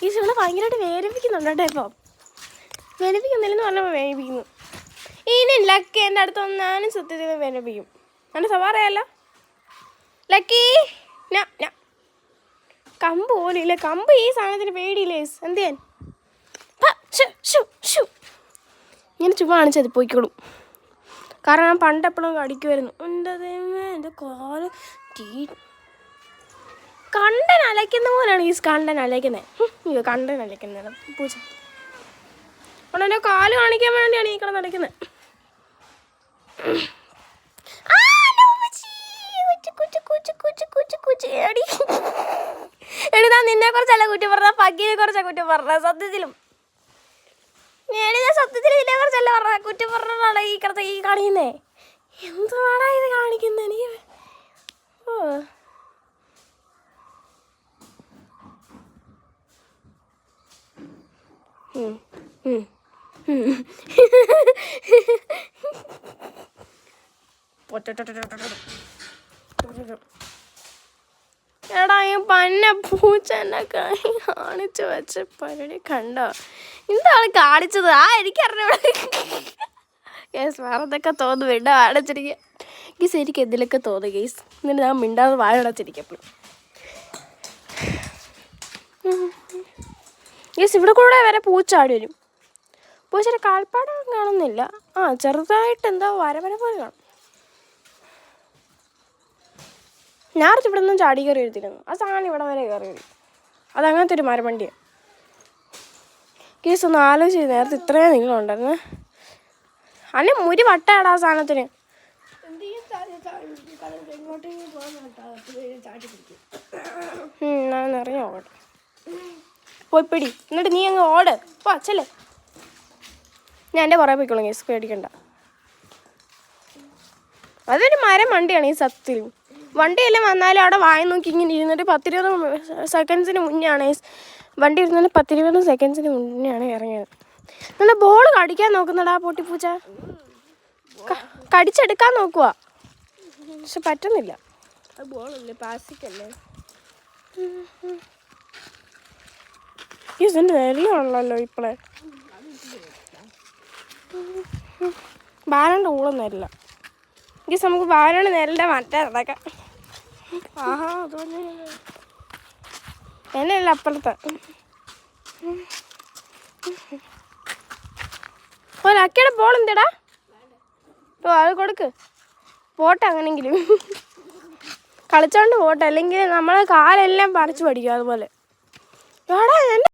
Guys ഇവിടെ ഭയങ്കരമായിട്ട് വേദനിപ്പിക്കുന്നുണ്ട് കേട്ടോ. ഇപ്പോൾ വേദനിപ്പിക്കുന്നില്ലെന്ന് പറഞ്ഞപ്പോൾ വേദനിപ്പിക്കുന്നു. ഇനി ലക്കി എൻ്റെ അടുത്ത് വന്നാലും സത്യത്തിൽ വേദനിപ്പിക്കും. എൻ്റെ സ്വഭാവമറിയാലോ ലക്കി. കമ്പ് പോലും ഇല്ല. കമ്പ് ഈ സാധനത്തിന് പേടിയില്ലേ എന്ത് ചെയ്യാൻ? ഇങ്ങനെ ചുമ്മാ കാണിച്ചത് പോയിക്കോളും. കാരണം ഞാൻ പണ്ടെപ്പോഴും കടിക്കുമായിരുന്നു. എൻ്റെ കാല് കണ്ടൻ അലയ്ക്കുന്ന പോലെയാണ് ഈ കണ്ടൻ അലയ്ക്കുന്നത്. അയ്യോ കണ്ടൻ അലയ്ക്കുന്നത് പൂച്ച. അതുകൊണ്ട് എൻ്റെ കാല് കാണിക്കാൻ വേണ്ടിയാണ് ഈ കിടന്ന് അലയ്ക്കുന്നത്. എഴുതാ നിന്നെ കുറിച്ചല്ല കുറ്റം പറഞ്ഞ പഗ്ഗിനെ കുറിച്ചാ കുറ്റം പറഞ്ഞ. സത്യത്തിലും സത്യത്തിൽ ഇതിനെ കുറിച്ചല്ല പറഞ്ഞ കുറ്റം പറഞ്ഞാണ് ഈ കിടത്ത ഈ കാണിക്കുന്നേ. എന്തുവാടാ ഇത് കാണിക്കുന്നത്? എനിക്ക് എടാ ഈ പന്ന പൂച്ച എന്നെ കാണിച്ചു വെച്ച പരിപാടി കണ്ടോ? എന്താണ് കാണിച്ചത്? എനിക്കറിഞ്ഞൂടെ. ഗേസ് വേറെ എന്തൊക്കെ തോന്നുന്നു. മിണ്ട വാടച്ചിരിക്കുക ഗീസ്. എനിക്ക് എന്തിലൊക്കെ തോന്നുന്നു ഗേസ്. എന്നിട്ട് ഞാൻ മിണ്ടാതെ വാഴടച്ചിരിക്കപ്പോൾ ഗേസ് ഇവിടെ കൂടെ വരെ പൂച്ചാടി വരും. പൂച്ചയുടെ കാൽപ്പാടം കാണുന്നില്ല. ചെറുതായിട്ട് എന്താ വരവര പോലെ കാണും. ഞായറാഴ്ച ഇവിടെ നിന്നും ചാടി കയറി എഴുതിയിരുന്നു. ആ സാധനം ഇവിടെ വരെ കയറി വരും. അതങ്ങനത്തെ ഒരു മരവണ്ടിയാണ്. കേസ് ഒന്ന് ആലോചിച്ച് നേരത്തെ ഇത്രയും നീളമുണ്ടായിരുന്നു. അല്ലെ ഒരു വട്ടയാടാ ആ സാധനത്തിന്. ഞാൻ നിറഞ്ഞ ഓടട്ടെ പോയി പിടി. എന്നിട്ട് നീ അങ്ങ് ഓട് പോ അച്ഛല്ലേ. ഞാൻ എൻ്റെ പുറകെ പോയിക്കോളാം കേസ്, പേടിക്കണ്ട. അതൊരു മരം വണ്ടിയാണ് ഈ സത്യത്തിൽ. വണ്ടിയെല്ലാം വന്നാലും അവിടെ വായി നോക്കി ഇങ്ങനെ ഇരുന്നിട്ട് 10-20 സെക്കൻഡ്സിന് മുന്നെയാണ് വണ്ടി ഇരുന്നിട്ട് 10-20 സെക്കൻഡ്സിന് മുന്നെയാണ് ഇറങ്ങിയത്. നല്ല ബോൾ കടിക്കാൻ നോക്കുന്നടാ പൊട്ടിപ്പൂച്ച. കടിച്ചെടുക്കാൻ നോക്കുക പക്ഷെ പറ്റുന്നില്ല. ബോളല്ലേ പ്ലാസ്റ്റിക് അല്ലേ. ഇതിൻ്റെ നെല്ലാണല്ലോ ഇപ്പോഴേ. ബാലൻ്റെ ഊളൊന്നും വരില്ല. ഗീസ് നമുക്ക് ബാലാണ് നെല്ലിൻ്റെ മറ്റേ നടക്കാം. ആഹാ അതുപോലെ എന്നല്ല അപ്പുറത്തെ ലക്കിയുടെ ബോൾ എന്തെടാ? അത് കൊടുക്ക് പോട്ടെ. അങ്ങനെങ്കിലും കളിച്ചോണ്ട് പോട്ടെ, അല്ലെങ്കിൽ നമ്മളെ കാലെല്ലാം പറിച്ചു പഠിക്കും അതുപോലെ. എടാ